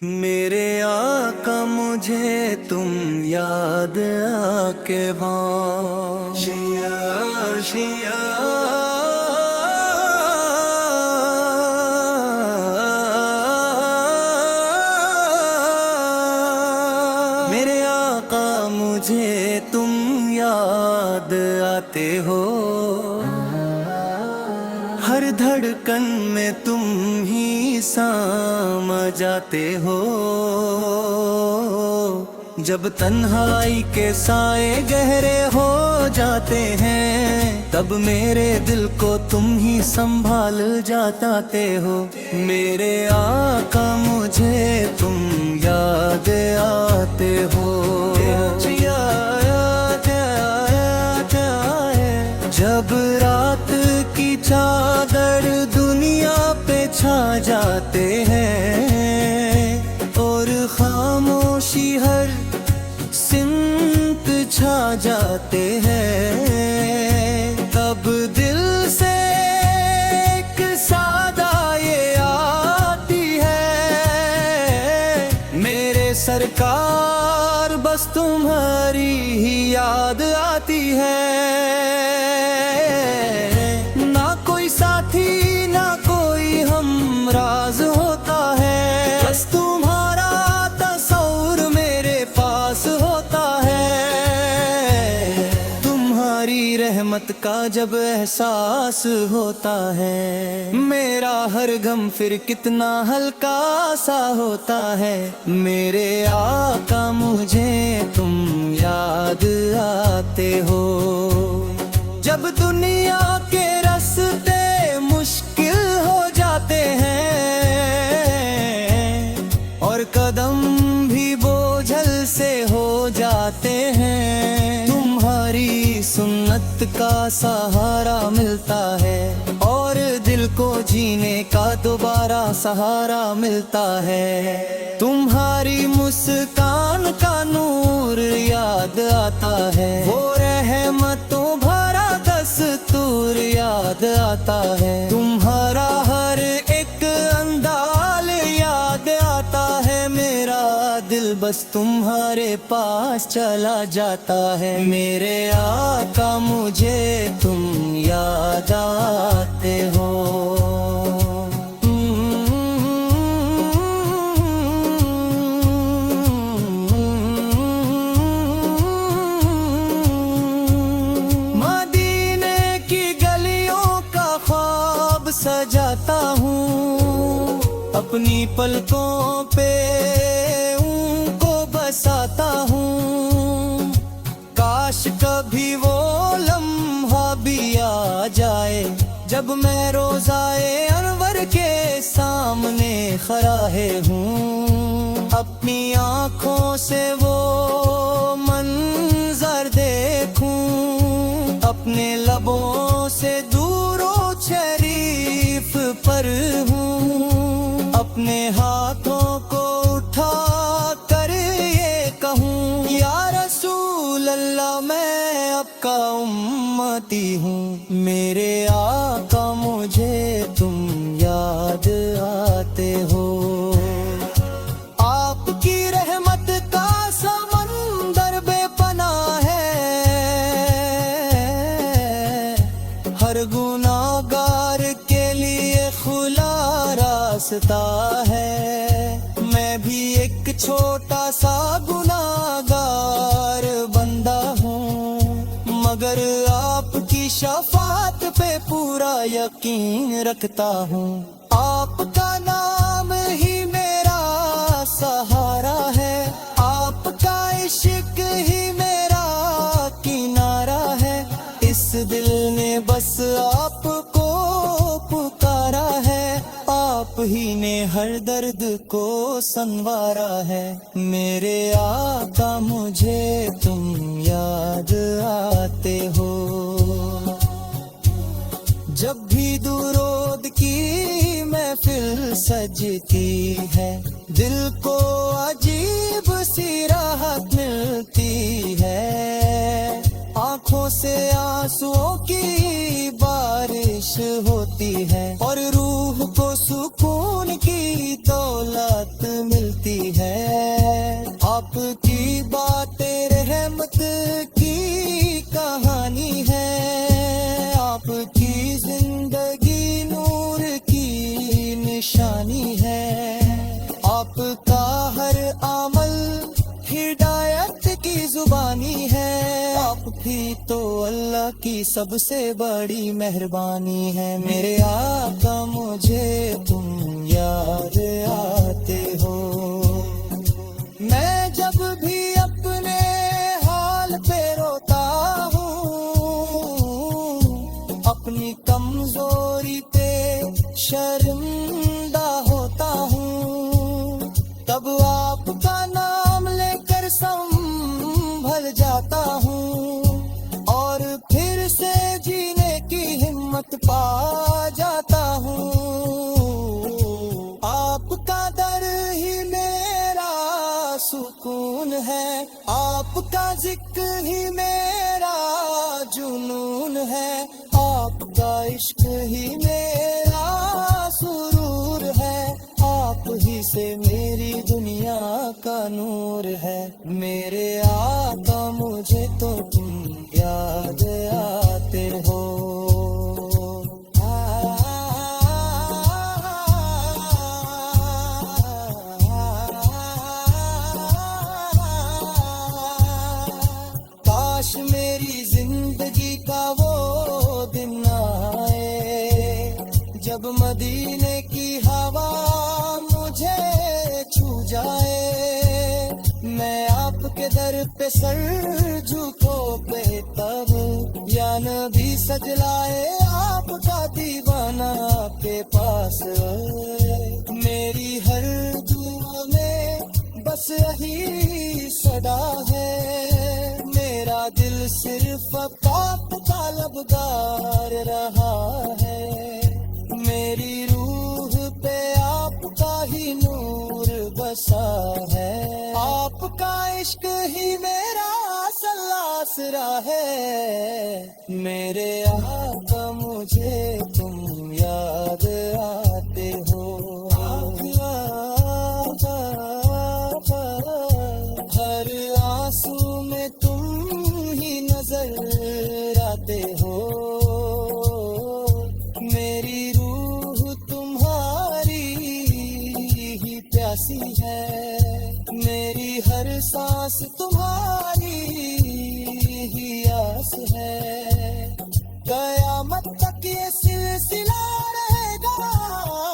میرے آقا مجھے تم یاد آکے شیا شیا میرے آقا مجھے تم یاد آتے ہو، ہر دھڑکن میں تم ہی ساما جاتے ہو، جب تنہائی کے سائے گہرے ہو جاتے ہیں تب میرے دل کو تم ہی سنبھال جاتے ہو۔ میرے آقا مجھے تم یاد آتے ہو، جب رات کی چادر دنیا پہ چھا جاتے ہیں اور خاموشی ہر سمت چھا جاتے ہیں، تب دل سے ایک سادہ یہ آتی ہے، میرے سرکار بس تمہاری ہی یاد آتی ہے، نہ کوئی ساتھی نہ کوئی ہمراز ہوتا ہے، بس تمہارا تصور میرے پاس ہوتا ہے، تمہاری رحمت کا جب احساس ہوتا ہے میرا ہر غم پھر کتنا ہلکا سا ہوتا ہے۔ میرے آقا مجھے تم یاد آتے ہو، جب دنیا کے راستے مشکل ہو جاتے ہیں اور قدم بھی بوجھل سے ہو جاتے ہیں، تمہاری سنت کا سہارا ملتا ہے اور دل کو جینے کا دوبارہ سہارا ملتا ہے، تمہاری مسکان کا نور یاد آتا ہے، وہ رحمتوں بھرا دستور یاد آتا ہے، تمہارا ہر ایک اندال یاد آتا ہے، میرا دل بس تمہارے پاس چلا جاتا ہے۔ میرے آقا مجھے تم یاد آتے ہو، سجاتا ہوں اپنی پلکوں پہ ان کو بساتا ہوں، کاش کبھی وہ لمحہ بھی آ جائے جب میں روضائے انور کے سامنے کھڑا ہوں، اپنی آنکھوں سے وہ منظر دیکھوں، اپنے لبوں سے دور و شریف پر ہوں، اپنے ہاتھوں کو اٹھا کر یہ کہوں یا رسول اللہ میں آپ کا امتی ہوں۔ میرے آقا مجھے تم یاد آتے ہو، آپ کی رحمت کا سمندر بے پناہ ہے، ہر گناہگار کے لیے کھلا راستہ ہے، میں بھی ایک چھوٹا سا گناہگار بندہ ہوں، مگر آپ کی شفاعت پہ پورا یقین رکھتا ہوں، آپ کا نام ہی میرا سہارا ہے، آپ کا عشق ہی میرا کنارہ ہے، اس دل نے بس آپ کو پکارا ہے، آپ ہی نے ہر درد کو سنوارا ہے۔ میرے آقا مجھے تم یاد آتے ہو، جب بھی درود کی محفل سجتی ہے دل کو عجیب سی راحت ملتی ہے، آنکھوں سے آنسوؤں کی بارش ہوتی ہے اور روح کو سکون کی دولت ملتی ہے، آپ کی باتیں رحمت کی کہانی ہے، آپ کی زندگی نور کی نشانی ہے، آپ کا ہر عمل ہدایت کی زبانی ہے، آپ بھی تو اللہ کی سب سے بڑی مہربانی ہے۔ میرے آقا مجھے تم یاد آتے ہو، میں جب بھی اپنے حال پہ روتا ہوں، اپنی کمزوری پہ شرمندہ ہوتا ہوں، تب آپ کا نام لے کر سنبھل جاتا ہوں، اور پھر سے جینے کی ہمت پا جاتا ہوں۔ آپ کا در ہی میرا سکون ہے، آپ کا ذکر ہی میرا جنون ہے، آپ کا عشق ہی میرا سرور ہے، آپ ہی سے میری دنیا کا نور ہے۔ میرے آقا مجھے تو تم یاد آتے ہو، کاش میری زندگی کا وہ دن آئے جب مدینے کی ہوا مجھے چھو جائے، میں آپ کے در پہ سر جھکو پہ تب، یا نبی سجلائے آپ کا دیوانہ آپ کے پاس آئے، میری ہر دعا میں بس یہی صدا ہے، میرا دل صرف آپ کا طلبگار رہا ہے، میری روح پہ آپ کا ہی نور بسا ہے، آپ کا عشق ہی میرا اصل آسرا ہے، میرے آقا مجھے تم یاد آتے ہو، ہر آنسو میں تم ہی نظر آتے ہو، میری روح تمہاری ہی پیاسی ہے، میری ہر سانس تمہاری ہی آس ہے، قیامت تک یہ سلسلہ رہے گا